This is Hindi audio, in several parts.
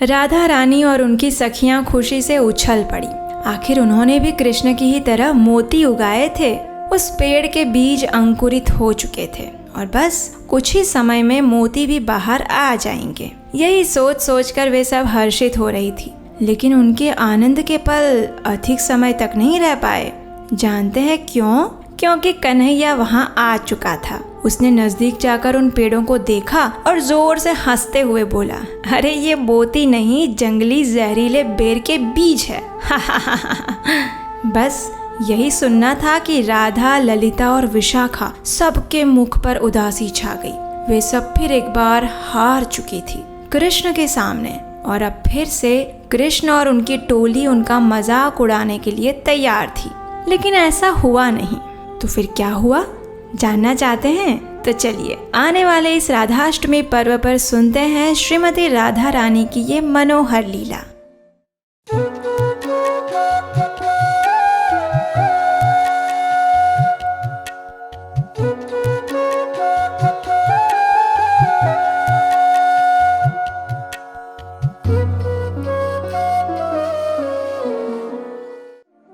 राधा रानी और उनकी सखियां खुशी से उछल पड़ी। आखिर उन्होंने भी कृष्ण की ही तरह मोती उगाए थे। उस पेड़ के बीज अंकुरित हो चुके थे और बस कुछ ही समय में मोती भी बाहर आ जाएंगे। यही सोच सोचकर वे सब हर्षित हो रही थी, लेकिन उनके आनंद के पल अधिक समय तक नहीं रह पाए। जानते हैं क्यों? क्योंकि कन्हैया वहां आ चुका था। उसने नजदीक जाकर उन पेड़ों को देखा और जोर से हंसते हुए बोला, अरे ये मोती नहीं, जंगली जहरीले बेर के बीज है। बस यही सुनना था कि राधा, ललिता और विशाखा सबके मुख पर उदासी छा गई। वे सब फिर एक बार हार चुकी थी कृष्ण के सामने, और अब फिर से कृष्ण और उनकी टोली उनका मजाक उड़ाने के लिए तैयार थी। लेकिन ऐसा हुआ नहीं। तो फिर क्या हुआ, जानना चाहते हैं? तो चलिए आने वाले इस राधाष्टमी पर्व पर सुनते हैं श्रीमती राधा रानी की ये मनोहर लीला।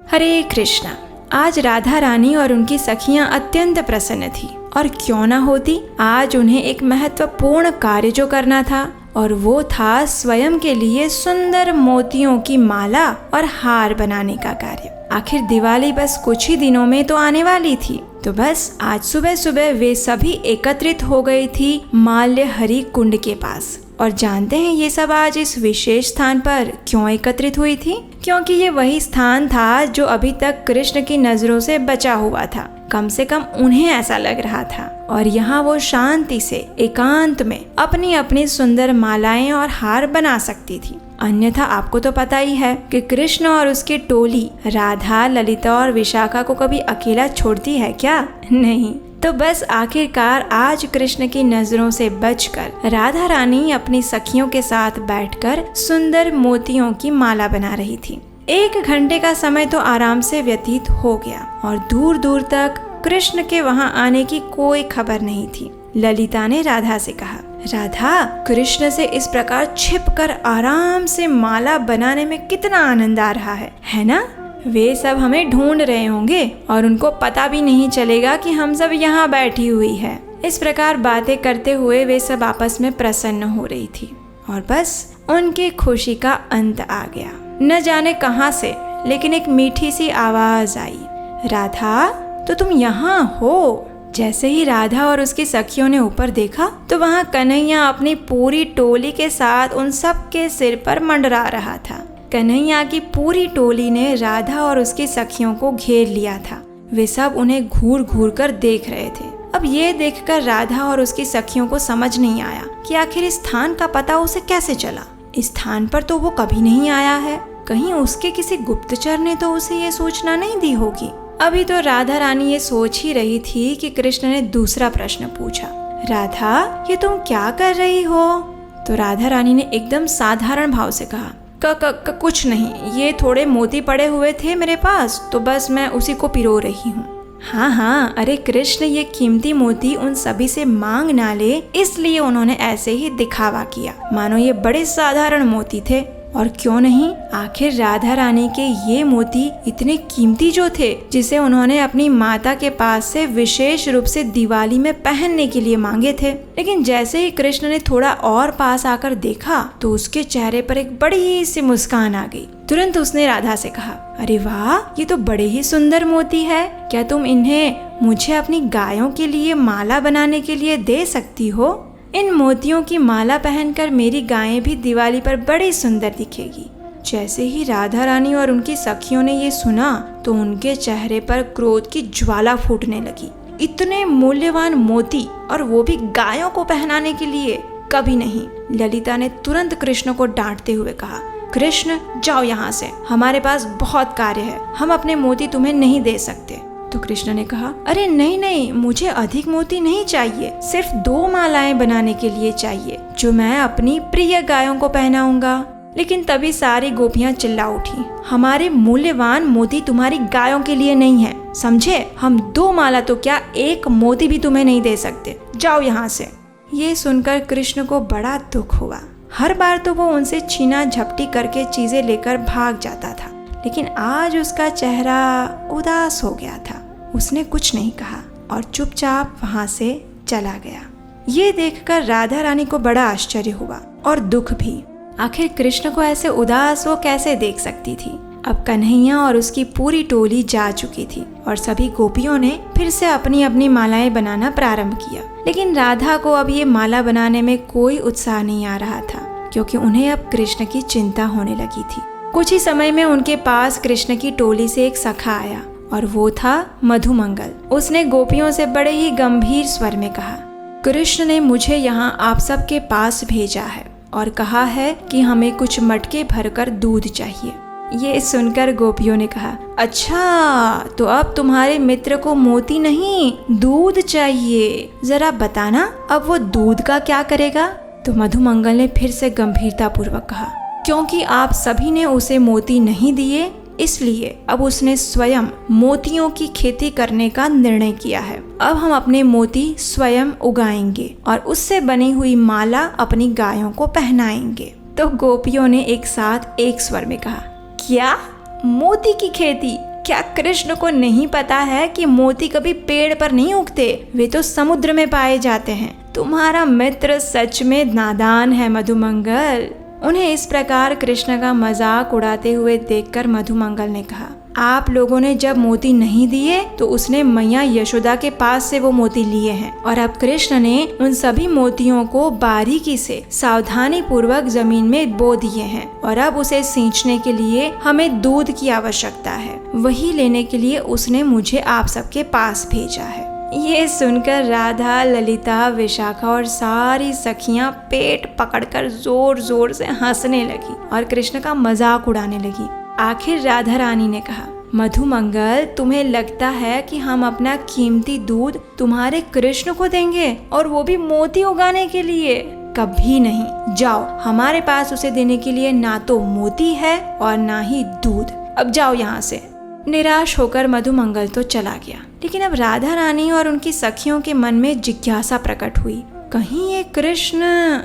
हरे कृष्णा। आज राधा रानी और उनकी सखियां अत्यंत प्रसन्न थी, और क्यों ना होती। आज उन्हें एक महत्वपूर्ण कार्य जो करना था, और वो था स्वयं के लिए सुंदर मोतियों की माला और हार बनाने का कार्य। आखिर दिवाली बस कुछ ही दिनों में तो आने वाली थी। तो बस आज सुबह सुबह वे सभी एकत्रित हो गई थी माल्य हरि कुंड के पास। और जानते हैं ये सब आज इस विशेष स्थान पर क्यों एकत्रित हुई थी? क्योंकि ये वही स्थान था जो अभी तक कृष्ण की नजरों से बचा हुआ था। कम से कम उन्हें ऐसा लग रहा था। और यहाँ वो शांति से एकांत में अपनी अपनी सुंदर मालाएं और हार बना सकती थी। अन्यथा आपको तो पता ही है कि कृष्ण और उसकी टोली राधा, ललिता और विशाखा को कभी अकेला छोड़ती है क्या? नहीं। तो बस आखिरकार आज कृष्ण की नजरों से बचकर राधा रानी अपनी सखियों के साथ बैठकर सुंदर मोतियों की माला बना रही थी। 1 घंटे का समय तो आराम से व्यतीत हो गया और दूर दूर तक कृष्ण के वहां आने की कोई खबर नहीं थी। ललिता ने राधा से कहा, राधा, कृष्ण से इस प्रकार छिपकर आराम से माला बनाने में कितना आनंद आ रहा है ना? वे सब हमें ढूंढ रहे होंगे और उनको पता भी नहीं चलेगा कि हम सब यहाँ बैठी हुई है। इस प्रकार बातें करते हुए वे सब आपस में प्रसन्न हो रही थी, और बस उनकी खुशी का अंत आ गया। न जाने कहाँ से, लेकिन एक मीठी सी आवाज आई, राधा, तो तुम यहाँ हो? जैसे ही राधा और उसकी सखियों ने ऊपर देखा तो वहाँ कन्हैया अपनी पूरी टोली के साथ उन सब के सिर पर मंडरा रहा था। कन्हैया की पूरी टोली ने राधा और उसकी सखियों को घेर लिया था। वे सब उन्हें घूर घूर कर देख रहे थे। अब ये देखकर राधा और उसकी सखियों को समझ नहीं आया कि आखिर इस स्थान का पता उसे कैसे चला। इस स्थान पर तो वो कभी नहीं आया है। कहीं उसके किसी गुप्तचर ने तो उसे ये सूचना नहीं दी होगी। अभी तो राधा रानी ये सोच ही रही थी कि कृष्ण ने दूसरा प्रश्न पूछा, राधा, ये तुम क्या कर रही हो? तो राधा रानी ने एकदम साधारण भाव से कहा, कुछ नहीं, ये थोड़े मोती पड़े हुए थे मेरे पास, तो बस मैं उसी को पिरो रही हूँ। हाँ, अरे कृष्ण ये कीमती मोती उन सभी से मांग ना ले, इसलिए उन्होंने ऐसे ही दिखावा किया, मानो ये बड़े साधारण मोती थे। और क्यों नहीं, आखिर राधा रानी के ये मोती इतने कीमती जो थे, जिसे उन्होंने अपनी माता के पास से विशेष रूप से दिवाली में पहनने के लिए मांगे थे। लेकिन जैसे ही कृष्ण ने थोड़ा और पास आकर देखा तो उसके चेहरे पर एक बड़ी सी मुस्कान आ गई। तुरंत उसने राधा से कहा, अरे वाह, ये तो बड़े ही सुंदर मोती है। क्या तुम इन्हें मुझे अपनी गायों के लिए माला बनाने के लिए दे सकती हो? इन मोतियों की माला पहनकर मेरी गायें भी दिवाली पर बड़ी सुंदर दिखेगी। जैसे ही राधा रानी और उनकी सखियों ने ये सुना तो उनके चेहरे पर क्रोध की ज्वाला फूटने लगी। इतने मूल्यवान मोती, और वो भी गायों को पहनाने के लिए, कभी नहीं। ललिता ने तुरंत कृष्ण को डांटते हुए कहा, कृष्ण, जाओ यहाँ से, हमारे पास बहुत कार्य है, हम अपने मोती तुम्हें नहीं दे सकते। तो कृष्ण ने कहा, अरे नहीं, मुझे अधिक मोती नहीं चाहिए, सिर्फ 2 मालाएं बनाने के लिए चाहिए, जो मैं अपनी प्रिय गायों को पहनाऊंगा। लेकिन तभी सारी गोपियां चिल्ला उठी, हमारे मूल्यवान मोती तुम्हारी गायों के लिए नहीं है, समझे? हम 2 माला तो क्या, 1 मोती भी तुम्हें नहीं दे सकते, जाओ यहाँ से। ये सुनकर कृष्ण को बड़ा दुख हुआ हर बार तो वो उनसे छीना झपटी करके चीजें लेकर भाग जाता था, लेकिन आज उसका चेहरा उदास हो गया था। उसने कुछ नहीं कहा और चुपचाप वहां से चला गया। ये देखकर राधा रानी को बड़ा आश्चर्य हुआ और दुख भी। आखिर कृष्ण को ऐसे उदास वो कैसे देख सकती थी। अब कन्हैया और उसकी पूरी टोली जा चुकी थी और सभी गोपियों ने फिर से अपनी अपनी मालाएं बनाना प्रारंभ किया, लेकिन राधा को अब ये माला बनाने में कोई उत्साह नहीं आ रहा था, क्योंकि उन्हें अब कृष्ण की चिंता होने लगी थी। कुछ ही समय में उनके पास कृष्ण की टोली से एक सखा आया और वो था मधुमंगल। उसने गोपियों से बड़े ही गंभीर स्वर में कहा, कृष्ण ने मुझे यहाँ आप सबके पास भेजा है और कहा है कि हमें कुछ मटके भरकर दूध चाहिए। ये सुनकर गोपियों ने कहा, अच्छा तो अब तुम्हारे मित्र को मोती नहीं दूध चाहिए, जरा बताना अब वो दूध का क्या करेगा। तो मधुमंगल ने फिर से गंभीरता पूर्वक कहा, क्योंकि आप सभी ने उसे मोती नहीं दिए, इसलिए अब उसने स्वयं मोतियों की खेती करने का निर्णय किया है। अब हम अपने मोती स्वयं उगाएंगे और उससे बनी हुई माला अपनी गायों को पहनाएंगे। तो गोपियों ने एक साथ एक स्वर में कहा, क्या मोती की खेती? क्या कृष्ण को नहीं पता है कि मोती कभी पेड़ पर नहीं उगते, वे तो समुद्र में पाए जाते हैं। तुम्हारा मित्र सच में नादान है मधुमंगल। उन्हें इस प्रकार कृष्ण का मजाक उड़ाते हुए देखकर मधुमंगल ने कहा, आप लोगों ने जब मोती नहीं दिए तो उसने मैया यशोदा के पास से वो मोती लिए हैं और अब कृष्ण ने उन सभी मोतियों को बारीकी से सावधानी पूर्वक जमीन में बो दिए हैं और अब उसे सींचने के लिए हमें दूध की आवश्यकता है। वही लेने के लिए उसने मुझे आप सबके पास भेजा है। ये सुनकर राधा, ललिता, विशाखा और सारी सखियां पेट पकड़कर जोर जोर से हंसने लगी और कृष्ण का मजाक उड़ाने लगी। आखिर राधा रानी ने कहा, मधुमंगल तुम्हें लगता है कि हम अपना कीमती दूध तुम्हारे कृष्ण को देंगे और वो भी मोती उगाने के लिए? कभी नहीं। जाओ, हमारे पास उसे देने के लिए ना तो मोती है और ना ही दूध। अब जाओ यहाँ से। निराश होकर मधुमंगल तो चला गया, लेकिन अब राधा रानी और उनकी सखियों के मन में जिज्ञासा प्रकट हुई, कहीं ये कृष्ण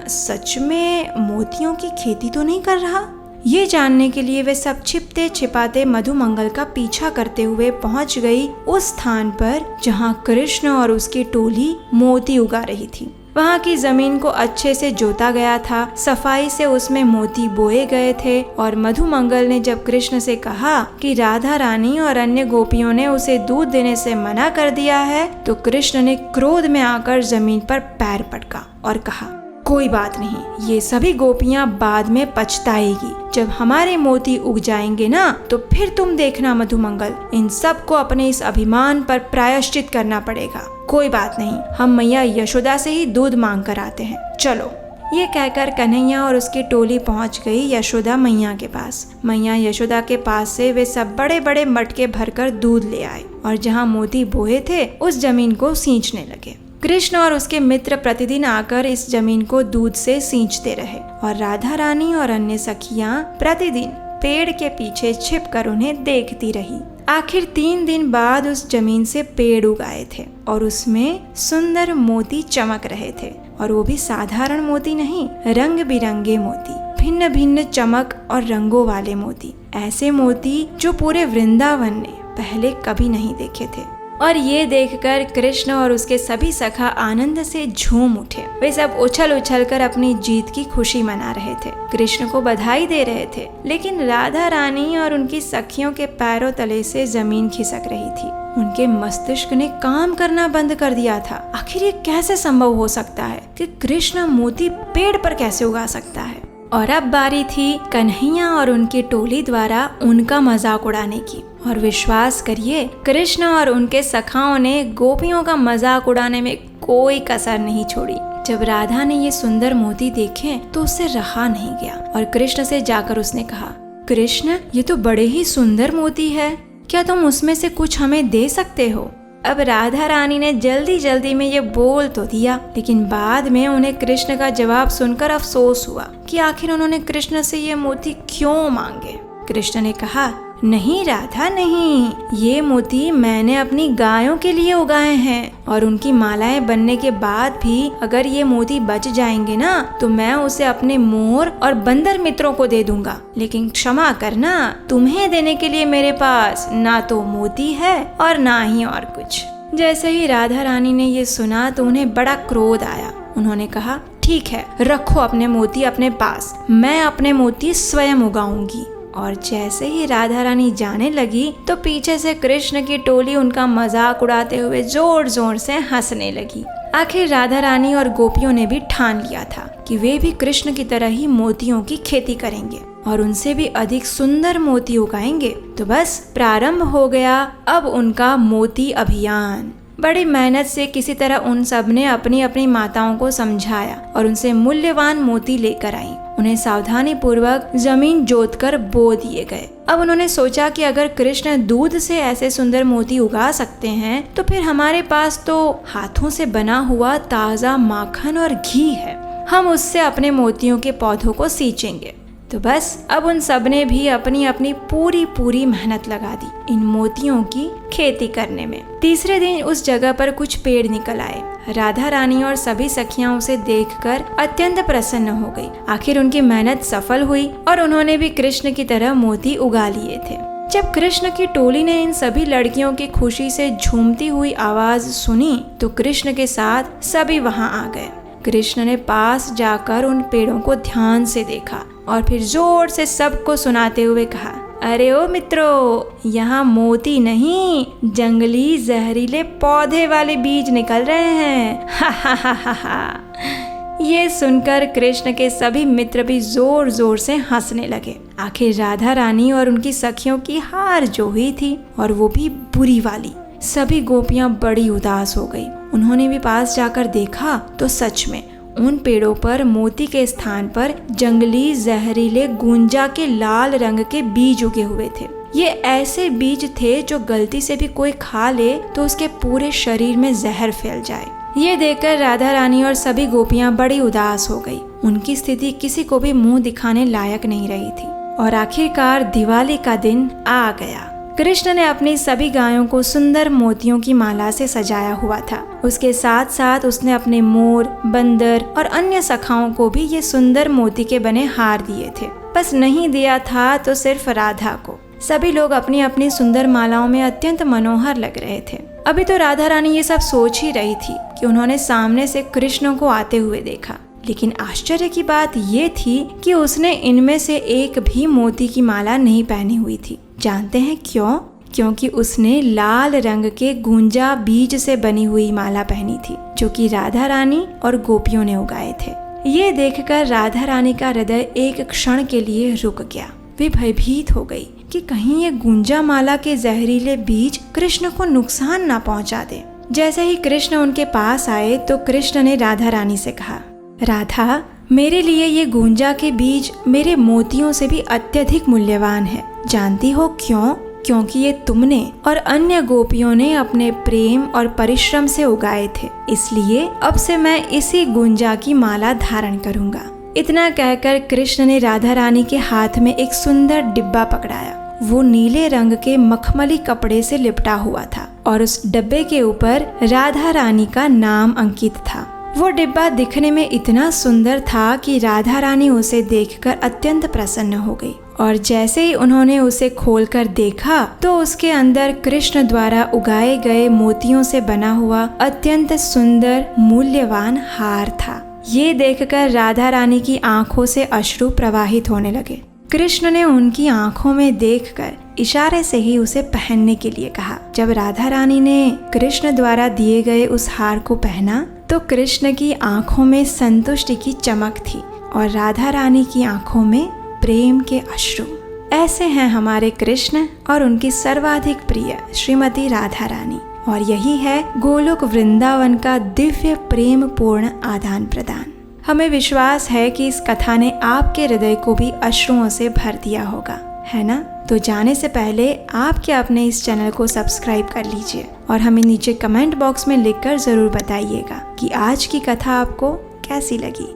सच में मोतियों की खेती तो नहीं कर रहा? ये जानने के लिए वे सब छिपते छिपाते मधुमंगल का पीछा करते हुए पहुंच गई उस स्थान पर जहां कृष्ण और उसकी टोली मोती उगा रही थी। वहाँ की जमीन को अच्छे से जोता गया था, सफाई से उसमें मोती बोए गए थे और मधुमंगल ने जब कृष्ण से कहा कि राधा रानी और अन्य गोपियों ने उसे दूध देने से मना कर दिया है, तो कृष्ण ने क्रोध में आकर जमीन पर पैर पटका और कहा, कोई बात नहीं, ये सभी गोपियां बाद में पछताएगी। जब हमारे मोती उग जाएंगे ना, तो फिर तुम देखना मधुमंगल, इन सब को अपने इस अभिमान पर प्रायश्चित करना पड़ेगा। कोई बात नहीं, हम मैया यशोदा से ही दूध मांग कर आते हैं, चलो। ये कहकर कन्हैया और उसकी टोली पहुंच गई यशोदा मैया के पास। मैया यशोदा के पास से वे सब बड़े बड़े मटके भरकर दूध ले आए और जहाँ मोती बोए थे उस जमीन को सींचने लगे। कृष्ण और उसके मित्र प्रतिदिन आकर इस जमीन को दूध से सींचते रहे और राधा रानी और अन्य सखियां प्रतिदिन पेड़ के पीछे छिपकर उन्हें देखती रही। आखिर 3 दिन बाद उस जमीन से पेड़ उगाए थे और उसमें सुंदर मोती चमक रहे थे, और वो भी साधारण मोती नहीं, रंग बिरंगे मोती, भिन्न भिन्न चमक और रंगों वाले मोती, ऐसे मोती जो पूरे वृंदावन ने पहले कभी नहीं देखे थे। और ये देखकर कृष्ण और उसके सभी सखा आनंद से झूम उठे। वे सब उछल उछल कर अपनी जीत की खुशी मना रहे थे, कृष्ण को बधाई दे रहे थे, लेकिन राधा रानी और उनकी सखियों के पैरों तले से जमीन खिसक रही थी। उनके मस्तिष्क ने काम करना बंद कर दिया था। आखिर ये कैसे संभव हो सकता है कि कृष्ण मोती पेड़ पर कैसे उगा सकता है? और अब बारी थी कन्हैया और उनकी टोली द्वारा उनका मजाक उड़ाने की। और विश्वास करिए, कृष्ण और उनके सखाओं ने गोपियों का मजाक उड़ाने में कोई कसर नहीं छोड़ी। जब राधा ने ये सुंदर मोती देखे तो उससे रहा नहीं गया और कृष्ण से जाकर उसने कहा, कृष्ण, ये तो बड़े ही सुंदर मोती है, क्या तुम उसमें से कुछ हमें दे सकते हो? अब राधा रानी ने जल्दी जल्दी में ये बोल तो दिया, लेकिन बाद में उन्हें कृष्ण का जवाब सुनकर अफसोस हुआ कि आखिर उन्होंने कृष्ण से ये मोती क्यों मांगे। कृष्ण ने कहा, नहीं राधा नहीं, ये मोती मैंने अपनी गायों के लिए उगाए हैं और उनकी मालाएं बनने के बाद भी अगर ये मोती बच जाएंगे ना तो मैं उसे अपने मोर और बंदर मित्रों को दे दूंगा। लेकिन क्षमा करना, तुम्हें देने के लिए मेरे पास ना तो मोती है और ना ही और कुछ। जैसे ही राधा रानी ने ये सुना तो उन्हें बड़ा क्रोध आया। उन्होंने कहा, ठीक है, रखो अपने मोती अपने पास, मैं अपने मोती स्वयं उगाऊंगी। और जैसे ही राधा रानी जाने लगी तो पीछे से कृष्ण की टोली उनका मजाक उड़ाते हुए जोर जोर से हंसने लगी। आखिर राधा रानी और गोपियों ने भी ठान लिया था कि वे भी कृष्ण की तरह ही मोतियों की खेती करेंगे और उनसे भी अधिक सुंदर मोती उगाएंगे। तो बस प्रारंभ हो गया अब उनका मोती अभियान। बड़ी मेहनत से किसी तरह उन सब ने अपनी अपनी माताओं को समझाया और उनसे मूल्यवान मोती लेकर आई। उन्हें सावधानी पूर्वक जमीन जोतकर बो दिए गए। अब उन्होंने सोचा कि अगर कृष्ण दूध से ऐसे सुंदर मोती उगा सकते हैं तो फिर हमारे पास तो हाथों से बना हुआ ताज़ा माखन और घी है, हम उससे अपने मोतियों के पौधों को सींचेंगे। तो बस अब उन सब ने भी अपनी अपनी पूरी मेहनत लगा दी इन मोतियों की खेती करने में। तीसरे दिन उस जगह पर कुछ पेड़ निकल आए। राधा रानी और सभी सखियां उसे देखकर अत्यंत प्रसन्न हो गई। आखिर उनकी मेहनत सफल हुई और उन्होंने भी कृष्ण की तरह मोती उगा लिए थे। जब कृष्ण की टोली ने इन सभी लड़कियों की खुशी से झूमती हुई आवाज सुनी तो कृष्ण के साथ सभी वहां आ गए। कृष्ण ने पास जाकर उन पेड़ों को ध्यान से देखा और फिर जोर से सबको सुनाते हुए कहा, अरे ओ मित्रों, यहाँ मोती नहीं जंगली जहरीले पौधे वाले बीज निकल रहे हैं। हा हा हा हा हा। ये सुनकर कृष्ण के सभी मित्र भी जोर जोर से हंसने लगे। आखिर राधा रानी और उनकी सखियों की हार जो हुई थी और वो भी बुरी वाली। सभी गोपियां बड़ी उदास हो गई। उन्होंने भी पास जाकर देखा तो सच में उन पेड़ों पर मोती के स्थान पर जंगली जहरीले गुंजा के लाल रंग के बीज उगे हुए थे। ये ऐसे बीज थे जो गलती से भी कोई खा ले तो उसके पूरे शरीर में जहर फैल जाए। ये देखकर राधा रानी और सभी गोपियां बड़ी उदास हो गई। उनकी स्थिति किसी को भी मुंह दिखाने लायक नहीं रही थी। और आखिरकार दिवाली का दिन आ गया। कृष्ण ने अपनी सभी गायों को सुंदर मोतियों की माला से सजाया हुआ था। उसके साथ साथ उसने अपने मोर, बंदर और अन्य सखाओं को भी ये सुंदर मोती के बने हार दिए थे। बस नहीं दिया था तो सिर्फ राधा को। सभी लोग अपनी अपनी सुंदर मालाओं में अत्यंत मनोहर लग रहे थे। अभी तो राधा रानी ये सब सोच ही रही थी कि उन्होंने सामने से कृष्ण को आते हुए देखा। लेकिन आश्चर्य की बात ये थी कि उसने इनमें से एक भी मोती की माला नहीं पहनी हुई थी। जानते हैं क्यों? क्योंकि उसने लाल रंग के गुंजा बीज से बनी हुई माला पहनी थी जो कि राधा रानी और गोपियों ने उगाए थे। ये देखकर राधा रानी का हृदय एक क्षण के लिए रुक गया। वे भयभीत हो गई कि कहीं ये गुंजा माला के जहरीले बीज कृष्ण को नुकसान ना पहुंचा दे। जैसे ही कृष्ण उनके पास आए तो कृष्ण ने राधा रानी से कहा, राधा, मेरे लिए ये गुंजा के बीज मेरे मोतियों से भी अत्यधिक मूल्यवान है। जानती हो क्यों? क्योंकि ये तुमने और अन्य गोपियों ने अपने प्रेम और परिश्रम से उगाए थे। इसलिए अब से मैं इसी गुंजा की माला धारण करूंगा। इतना कहकर कृष्ण ने राधा रानी के हाथ में एक सुंदर डिब्बा पकड़ाया। वो नीले रंग के मखमली कपड़े से लिपटा हुआ था और उस डब्बे के ऊपर राधा रानी का नाम अंकित था। वो डिब्बा दिखने में इतना सुंदर था कि राधा रानी उसे देखकर अत्यंत प्रसन्न हो गई। और जैसे ही उन्होंने उसे खोलकर देखा तो उसके अंदर कृष्ण द्वारा उगाए गए मोतियों से बना हुआ अत्यंत सुंदर मूल्यवान हार था। ये देखकर राधा रानी की आंखों से अश्रु प्रवाहित होने लगे। कृष्ण ने उनकी आंखों में देखकर इशारे से ही उसे पहनने के लिए कहा। जब राधा रानी ने कृष्ण द्वारा दिए गए उस हार को पहना तो कृष्ण की आंखों में संतुष्टि की चमक थी और राधा रानी की आंखों में प्रेम के अश्रु। ऐसे हैं हमारे कृष्ण और उनकी सर्वाधिक प्रिय श्रीमती राधा रानी। और यही है गोलोक वृंदावन का दिव्य प्रेम पूर्ण आदान प्रदान। हमें विश्वास है कि इस कथा ने आपके हृदय को भी अश्रुओं से भर दिया होगा, है ना? तो जाने से पहले आप क्या अपने इस चैनल को सब्सक्राइब कर लीजिए और हमें नीचे कमेंट बॉक्स में लिखकर जरूर बताइएगा कि आज की कथा आपको कैसी लगी।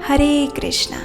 हरे कृष्णा।